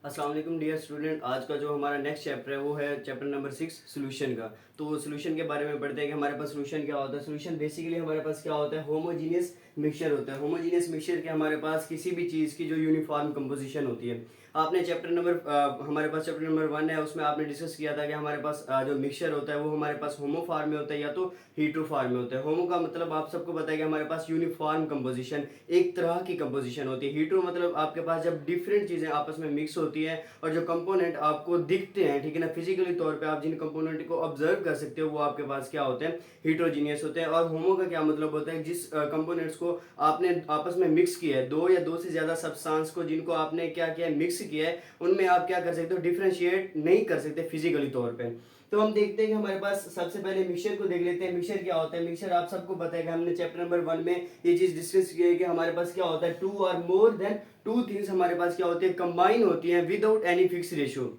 अस्सलाम वालेकुम dear student. आज का जो हमारा नेक्स्ट चैप्टर है वो है चैप्टर नंबर 6 सोल्यूशन का। तो सोल्यूशन के बारे में पढ़ते हैं कि हमारे पास सोल्यूशन क्या होता है। सोल्यूशन बेसिकली हमारे पास क्या होता है, होमोजीनियस मिक्सचर होता है। होमोजीनियस मिक्सचर के हमारे पास किसी भी चीज़ की जो यूनिफॉर्म कंपोजिशन होती है। आपने चैप्टर नंबर हमारे पास चैप्टर नंबर 1 है, उसमें आपने डिस्कस किया था कि हमारे पास जो मिक्सचर होता है वो हमारे पास होमो फॉर्म में होता है या तो हीट्रो फॉर्म में होता है। होमो का मतलब आप सबको पता है कि हमारे पास यूनिफॉर्म कंपोजिशन, एक तरह की कंपोजिशन होती है। हीट्रो मतलब आपके पास जब डिफरेंट चीज़ें आपस में मिक्स होती हैं और जो कंपोनेंट आपको दिखते हैं, ठीक है ना, फिजिकली तौर पे आप जिन कंपोनेंट को ऑब्जर्व कर सकते हो वो आपके पास क्या होते हैं, हीट्रोजीनियस होते हैं। और होमो का क्या मतलब होता है, जिस कंपोनेंट्स को आपने आपस में मिक्स किया है, दो या दो से ज्यादा सब्सटेंस को जिनको आपने क्या किया है, मिक्स किया है, उनमें आप क्या कर सकते हो, डिफ्रेंशिएट नहीं कर सकते फिजिकली तौर पे। तो हम देखते हैं कि हमारे पास सबसे पहले मिक्सचर को देख लेते हैं। मिक्सचर क्या होता है। मिक्सचर आप सबको पता है कि हमने चैप्टर नंबर 1 में ये चीज डिस्कस की है कि हमारे पास क्या होता है, टू और मोर देन टू थिंग्स हमारे पास क्या होती है, कंबाइन होती है विदाउट एनी फिक्स रेशियो।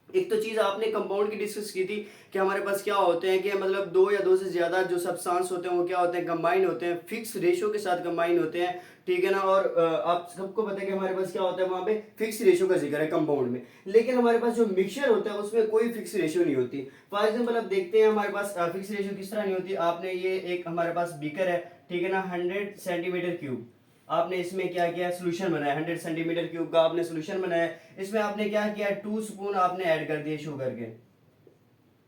एक तो चीज आपने कंपाउंड की डिस्कस की थी कि हमारे पास क्या होते हैं कि मतलब दो या दो से ज्यादा जो सब्सटेंस होते हैं वो क्या होते हैं, कंबाइन होते हैं, फिक्स रेशियो के साथ कंबाइन होते हैं, ठीक है ना। और आप सबको पता है कि हमारे पास क्या होता है, वहां पे फिक्स रेशियो का जिक्र है कंपाउंड में। लेकिन हमारे पास जो मिक्सचर होता है उसमें कोई फिक्स रेशियो नहीं होती। फॉर एग्जाम्पल अब देखते हैं हमारे पास फिक्स रेशियो किस तरह नहीं होती। आपने ये एक हमारे पास बीकर है, ठीक है ना, 100 सेंटीमीटर क्यूब। आपने इसमें क्या किया, सोल्यूशन बनाया, 100 सेंटीमीटर क्यूब का आपने सोल्यूशन बनाया। इसमें आपने क्या किया, 2 स्पून आपने ऐड कर दिए शुगर के,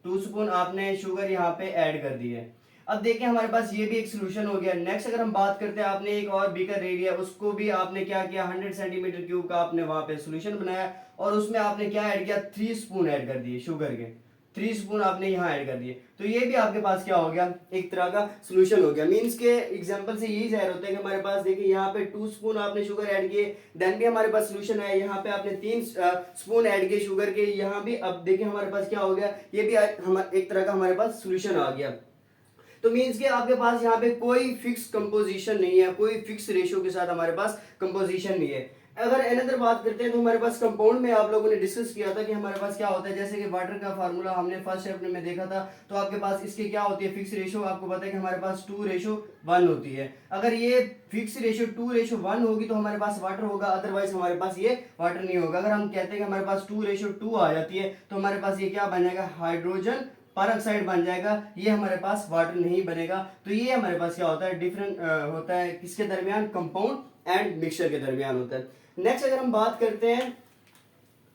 2 स्पून आपने शुगर यहाँ पे ऐड कर दिए। अब देखिए हमारे पास ये भी एक सोल्यूशन हो गया। नेक्स्ट अगर हम बात करते हैं, आपने एक और बीकर ले लिया, उसको भी आपने क्या किया, 100 सेंटीमीटर क्यूब का आपने वहां पे सोल्यूशन बनाया और उसमें आपने क्या ऐड किया, 3 स्पून ऐड कर दिए शुगर के, 3 स्पून आपने यहाँ ऐड कर दिए। तो ये भी आपके पास क्या हो गया, एक तरह का सोल्यूशन हो गया। मींस के एग्जांपल से यही जाहिर होता है कि हमारे पास देखिए यहाँ पे 2 स्पून आपने शुगर ऐड किए, देन भी हमारे पास सोल्यूशन है। यहाँ पे आपने 3 स्पून ऐड किए शुगर के, यहाँ भी अब देखिए हमारे पास क्या हो गया, ये भी हम एक तरह का हमारे पास सोल्यूशन आ गया। तो मीन्स के आपके पास यहाँ पे कोई फिक्स कंपोजिशन नहीं है, कोई फिक्स रेशियो के साथ हमारे पास कंपोजिशन नहीं है। अगर अनदर बात करते हैं तो हमारे पास कंपाउंड में आप लोगों ने डिस्कस किया था कि हमारे पास क्या होता है, जैसे कि वाटर का फार्मूला हमने फर्स्ट चैप्टर में देखा था। तो आपके पास इसकी क्या होती है, फिक्स रेशियो आपको पता है कि हमारे पास 2:1 होती है। अगर ये फिक्स रेशियो 2:1 होगी तो हमारे पास वाटर होगा, अदरवाइज हमारे पास ये वाटर नहीं होगा। अगर हम कहते हैं कि हमारे पास 2:2 आ जाती है तो हमारे पास ये क्या बन जाएगा, हाइड्रोजन परऑक्साइड बन जाएगा, ये हमारे पास वाटर नहीं बनेगा। तो ये हमारे पास क्या होता है, डिफरेंट होता है किसके दरमियान, कंपाउंड एंड मिक्सचर के दरमियान होता है। नेक्स्ट अगर हम बात करते हैं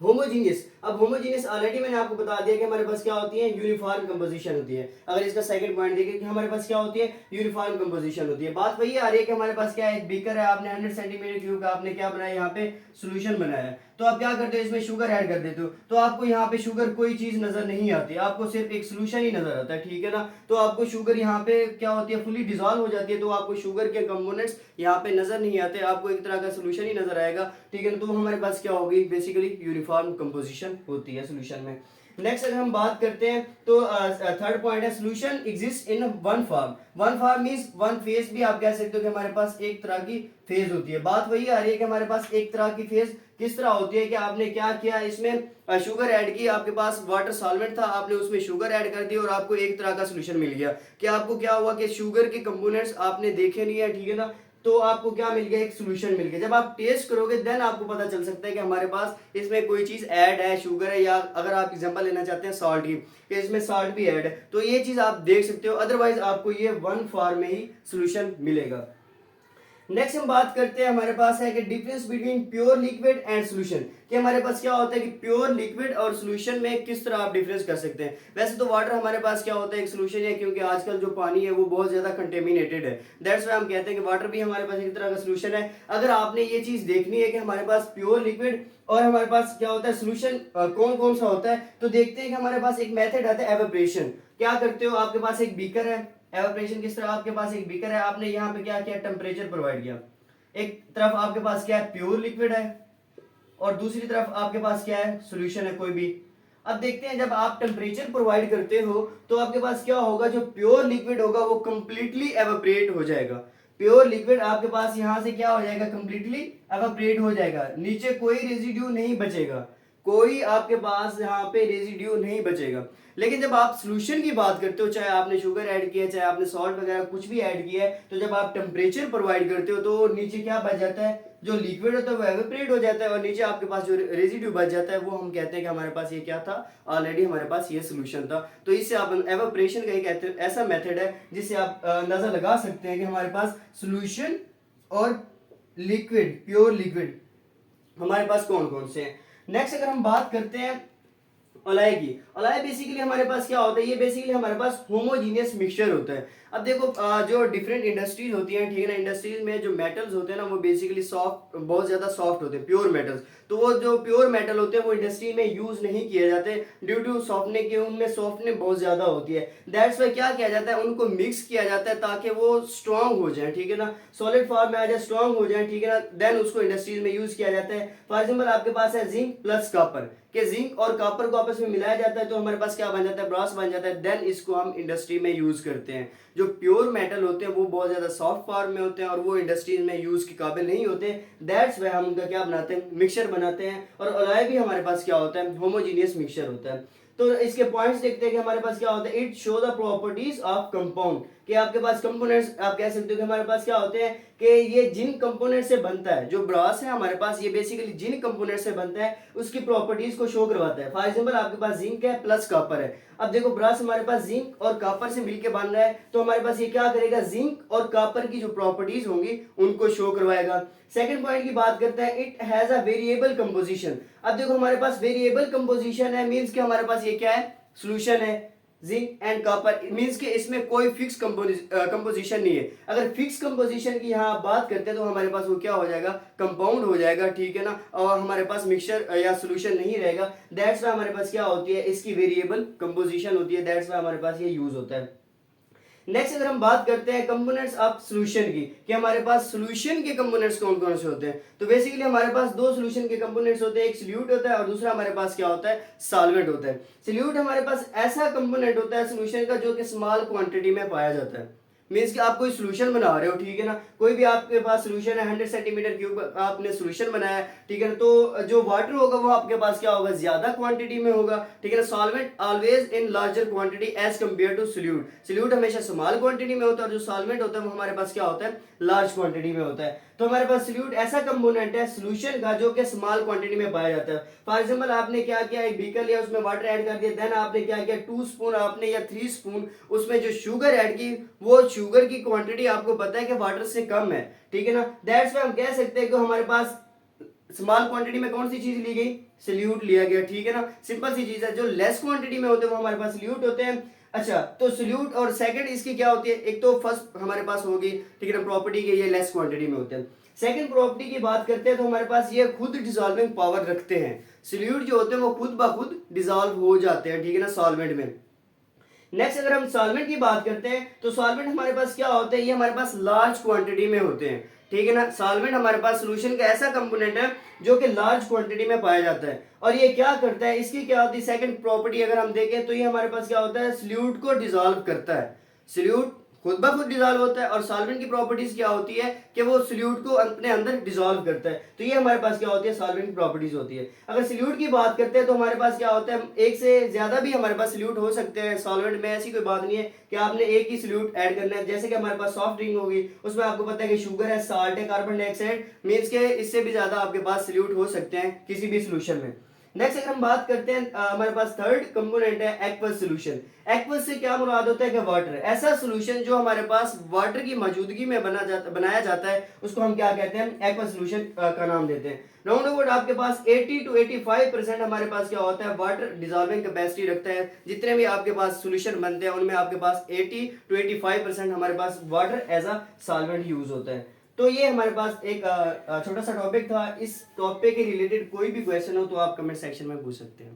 होमोजीनियस। अब होमोजीनियस ऑलरेडी मैंने आपको बता दिया कि हमारे पास क्या होती है, यूनिफॉर्म कंपोजिशन होती है। अगर इसका सेकंड पॉइंट देखें कि हमारे पास क्या होती है, यूनिफॉर्म कंपोजिशन होती है। बात वही आ रही है कि हमारे पास क्या है, एक बीकर है, आपने 100 सेंटीमीटर क्यूब का आपने क्या बनाया, यहाँ पे सोल्यूशन बनाया। तो आप क्या करते हो, इसमें शुगर ऐड कर देते हो, तो आपको यहाँ पे शुगर कोई चीज नजर नहीं आती, आपको सिर्फ एक सोल्यूशन ही नजर आता है, ठीक है ना। तो आपको शुगर यहाँ पे क्या होती है, फुली डिजोल्व हो जाती है, तो आपको शुगर के कंपोनेंट्स यहाँ पे नजर नहीं आते, आपको एक तरह का सोल्यूशन ही नजर आएगा, ठीक है ना। तो हमारे पास क्या होगी, बेसिकली यूनिफॉर्म कंपोजिशन होती है सोल्यूशन में। नेक्स्ट अगर हम बात करते हैं तो थर्ड पॉइंट है, solution exist in one form. One form means one phase भी आप कह सकते हो कि हमारे पास एक तरह की फेज होती है। बात वही आ रही है कि हमारे पास एक तरह की फेज किस तरह होती है कि आपने क्या किया, इसमें शुगर ऐड की, आपके पास वाटर सॉल्वेंट था, आपने उसमें शुगर ऐड कर दी और आपको एक तरह का सोल्यूशन मिल गया। कि आपको क्या हुआ कि शुगर के कंपोनेंट्स आपने देखे नहीं है, ठीक है ना, तो आपको क्या मिल गया, एक सोल्यूशन मिल गया। जब आप टेस्ट करोगे देन आपको पता चल सकता है कि हमारे पास इसमें कोई चीज ऐड है, शुगर है, या अगर आप एग्जांपल लेना चाहते हैं सॉल्ट की, कि इसमें सॉल्ट भी ऐड है, तो ये चीज आप देख सकते हो। अदरवाइज आपको ये वन फॉर्म में ही सोल्यूशन मिलेगा। नेक्स्ट हम बात करते हैं, हमारे पास है कि difference between pure liquid and solution. कि हमारे पास क्या होता है कि प्योर लिक्विड और सॉल्यूशन में किस तरह आप डिफरेंस कर सकते हैं। वैसे तो वाटर हमारे पास क्या होता है, एक सॉल्यूशन है, क्योंकि आजकल जो पानी है वो बहुत ज्यादा कंटेमिनेटेड है, दैट्स व्हाई हम कहते हैं कि वाटर भी हमारे पास एक तरह का सॉल्यूशन है। अगर आपने ये चीज देखनी है कि हमारे पास प्योर लिक्विड और हमारे पास क्या होता है सॉल्यूशन कौन कौन सा होता है, तो देखते हैं कि हमारे पास एक मेथड आता है एवेपोरेशन। क्या करते हो, आपके पास एक बीकर है, एवेपोरेशन किस तरह, आपके पास एक बीकर है, आपने यहाँ पे क्या किया, टेम्परेचर प्रोवाइड किया। एक तरफ आपके पास क्या है, प्योर लिक्विड है, और दूसरी तरफ आपके पास क्या है, सॉल्यूशन है कोई भी। अब देखते हैं जब आप टेम्परेचर प्रोवाइड करते हो तो आपके पास क्या होगा, जो प्योर लिक्विड होगा वो कंप्लीटली एवापोरेट हो जाएगा। प्योर लिक्विड आपके पास यहां से क्या हो जाएगा, कंप्लीटली एवापोरेट हो जाएगा, नीचे कोई रेजिड्यू नहीं बचेगा, कोई आपके पास यहाँ पे रेजिड्यू नहीं बचेगा। लेकिन जब आप सोल्यूशन की बात करते हो, चाहे आपने शुगर ऐड किया है, चाहे आपने सॉल्ट वगैरह कुछ भी ऐड किया है, तो जब आप टेम्परेचर प्रोवाइड करते हो तो नीचे क्या बच जाता है, जो लिक्विड होता है वो एवेपोरेट हो जाता है, और नीचे आपके पास जो रेजिड्यू बच जाता है वो हम कहते हैं कि हमारे पास ये क्या था, ऑलरेडी हमारे पास ये सोल्यूशन था। तो इससे आप एवेपोरेशन का एक ऐसा मेथड है जिससे आप अंदाजा लगा सकते हैं कि हमारे पास सोल्यूशन और लिक्विड, प्योर लिक्विड हमारे पास कौन कौन से हैं। नेक्स्ट अगर हम बात करते हैं अलाय की, अलाय बेसिकली हमारे पास क्या होता है, ये बेसिकली हमारे पास होमोजीनियस मिक्सचर होता है। अब देखो जो डिफरेंट इंडस्ट्रीज होती हैं, ठीक है ना, इंडस्ट्रीज में जो मेटल्स होते हैं ना वो बेसिकली सॉफ्ट, बहुत ज्यादा सॉफ्ट होते हैं, प्योर मेटल्स। तो वो जो प्योर मेटल होते हैं वो इंडस्ट्री में यूज नहीं किए जाते ड्यू टू सॉफ्टने के, उनमें सॉफ्टनेस बहुत ज्यादा होती है। दैट्स वाई क्या किया जाता है, उनको मिक्स किया जाता है ताकि वो स्ट्रांग हो जाए, ठीक है ना, सॉलिड फॉर्म में आ जाए, स्ट्रांग हो जाए, ठीक है ना, देन उसको इंडस्ट्रीज में यूज किया जाता है। फॉर एग्जाम्पल आपके पास है जिंक प्लस कॉपर, के जिंक और कॉपर को आपस में मिलाया जाता है तो हमारे पास क्या बन जाता है, ब्रास बन जाता है, देन इसको हम इंडस्ट्री में यूज करते हैं। जो प्योर मेटल होते हैं वो बहुत ज्यादा सॉफ्ट फॉर्म में होते हैं और वो इंडस्ट्रीज में यूज के काबिल नहीं होते। दैट्स वाई हम उनका क्या बनाते हैं, मिक्सचर बनाते हैं। और अलॉय भी हमारे पास क्या होता है, होमोजीनियस मिक्सचर होता है। तो इसके पॉइंट्स देखते हैं कि हमारे पास क्या होता है, it show the properties of compound, कि आपके पास कंपोनेंट्स, आप कह सकते हो कि हमारे पास क्या होते हैं कि ये जिन कंपोनेंट से बनता है, जो ब्रास है हमारे पास ये बेसिकली जिन कंपोनेंट से बनता है उसकी प्रॉपर्टीज को शो करवाता है। फॉर एग्जांपल आपके पास जिंक है प्लस कॉपर है। अब देखो ब्रास हमारे पास जिंक और कॉपर से मिलके बन रहा है तो हमारे पास ये क्या करेगा, जिंक और कॉपर की जो प्रॉपर्टीज होंगी उनको शो करवाएगा। सेकंड पॉइंट की बात करते हैं, it has a variable composition. अब देखो हमारे पास वेरिएबल कंपोजिशन है, मींस कि हमारे पास ये क्या है, सॉल्यूशन है जिंक एंड कॉपर, मींस कि इसमें कोई फिक्स कंपोजिशन नहीं है। अगर फिक्स कंपोजिशन की यहाँ बात करते हैं तो हमारे पास वो क्या हो जाएगा, कंपाउंड हो जाएगा, ठीक है ना, और हमारे पास मिक्सचर या सॉल्यूशन नहीं रहेगा। दैट्स वाई हमारे पास क्या होती है, इसकी वेरिएबल कंपोजिशन होती है, दैट्स वाई हमारे पास ये यूज होता है। नेक्स्ट अगर हम बात करते हैं कंपोनेंट्स ऑफ सॉल्यूशन की, कि हमारे पास सॉल्यूशन के कंपोनेंट्स कौन कौन से होते हैं, तो बेसिकली हमारे पास दो सॉल्यूशन के कंपोनेंट्स होते हैं, एक सॉल्यूट होता है और दूसरा हमारे पास क्या होता है, सॉल्वेंट होता है। सॉल्यूट हमारे पास ऐसा कंपोनेंट होता है सॉल्यूशन का जो कि स्मॉल क्वांटिटी में पाया जाता है। मीन्स कि आप कोई सोल्यूशन बना रहे हो, ठीक है ना, कोई भी आपके पास सोल्यूशन है 100 सेंटीमीटर क्यूब आपने सोल्यूशन बनाया, ठीक है ना, तो जो वाटर होगा वो आपके पास क्या होगा, ज्यादा क्वांटिटी में होगा, ठीक है ना। Solvent always in larger quantity as compared to solute, solute हमेशा स्मॉल क्वांटिटी में होता है और जो सॉल्वेंट होता है वो हमारे पास क्या होता है, लार्ज क्वांटिटी में होता है। तो हमारे पास सोल्यूट ऐसा कंपोनेंट है सोल्यूशन का जो कि स्मॉल क्वांटिटी में पाया जाता है। फॉर एग्जांपल आपने क्या किया, एक बीकर लिया, उसमें वाटर ऐड कर दिया, देन आपने क्या किया, 2 स्पून आपने या 3 स्पून उसमें जो शुगर ऐड की, वो शुगर की क्वांटिटी आपको पता है कि वाटर से कम है, ठीक है ना। दैट्स व्हाई हम कह सकते हैं कि हमारे पास स्मॉल क्वांटिटी में कौन सी चीज ली गई, सॉल्यूट लिया गया, ठीक है ना, सिंपल सी चीज है। जो लेस क्वांटिटी में होते हैं वो हमारे पास सॉल्यूट होते हैं। अच्छा, तो सॉल्यूट और सेकंड इसकी क्या होती है, एक तो फर्स्ट हमारे पास होगी, ठीक है ना, प्रॉपर्टी के ये लेस क्वांटिटी में होते हैं। सेकंड प्रॉपर्टी की बात करते हैं तो हमारे पास ये खुद डिसॉल्विंग पावर रखते हैं। सॉल्यूट जो होते हैं वो खुद ब खुद डिसॉल्व हो जाते हैं, ठीक है ना, सॉल्वेंट में। नेक्स्ट अगर हम सॉल्वेंट की बात करते हैं तो सॉल्वेंट हमारे पास क्या होते हैं, ये हमारे पास लार्ज क्वांटिटी में होते हैं, ठीक है ना। सॉल्वेंट हमारे पास सॉल्यूशन का ऐसा कंपोनेंट है जो कि लार्ज क्वांटिटी में पाया जाता है और ये क्या करता है, इसकी क्या होती है सेकंड प्रॉपर्टी अगर हम देखें तो ये हमारे पास क्या होता है, सॉल्यूट को डिसॉल्व करता है। सॉल्यूट खुद ब खुद डिसॉल्व होता है और सॉल्वेंट की प्रॉपर्टीज क्या होती है कि वो सॉल्यूट को अपने अंदर डिसॉल्व करता है। तो ये हमारे पास क्या होती है, सॉल्वेंट की प्रॉपर्टीज होती है। अगर सॉल्यूट की बात करते हैं तो हमारे पास क्या होता है, एक से ज्यादा भी हमारे पास सॉल्यूट हो सकते हैं सॉल्वेंट में, ऐसी कोई बात नहीं है कि आपने एक ही सॉल्यूट ऐड करना है। जैसे कि हमारे पास सॉफ्ट ड्रिंक होगी, उसमें आपको पता है कि शुगर है, साल्ट है, कार्बन डाइऑक्साइड, मींस के इससे भी ज्यादा आपके पास सॉल्यूट हो सकते हैं किसी भी सॉल्यूशन में। नेक्स्ट अगर हम बात करते हैं हमारे पास थर्ड कंपोनेंट है एक्वस सॉल्यूशन। एक्वस से क्या मुराद होता है कि वाटर, ऐसा सॉल्यूशन जो हमारे पास वाटर की मौजूदगी में बनाया जाता है उसको हम क्या कहते हैं, एक्वस सॉल्यूशन का नाम देते हैं। राउंड अबाउट आपके पास 80 to 85% हमारे पास क्या होता है, वाटर डिसॉल्विंग कैपेसिटी रखता है। जितने भी आपके पास सॉल्यूशन बनते हैं उनमें आपके पास 80 to 85% हमारे पास water as a solvent use होता है। तो ये हमारे पास एक छोटा सा टॉपिक था। इस टॉपिक के रिलेटेड कोई भी क्वेश्चन हो तो आप कमेंट सेक्शन में पूछ सकते हैं।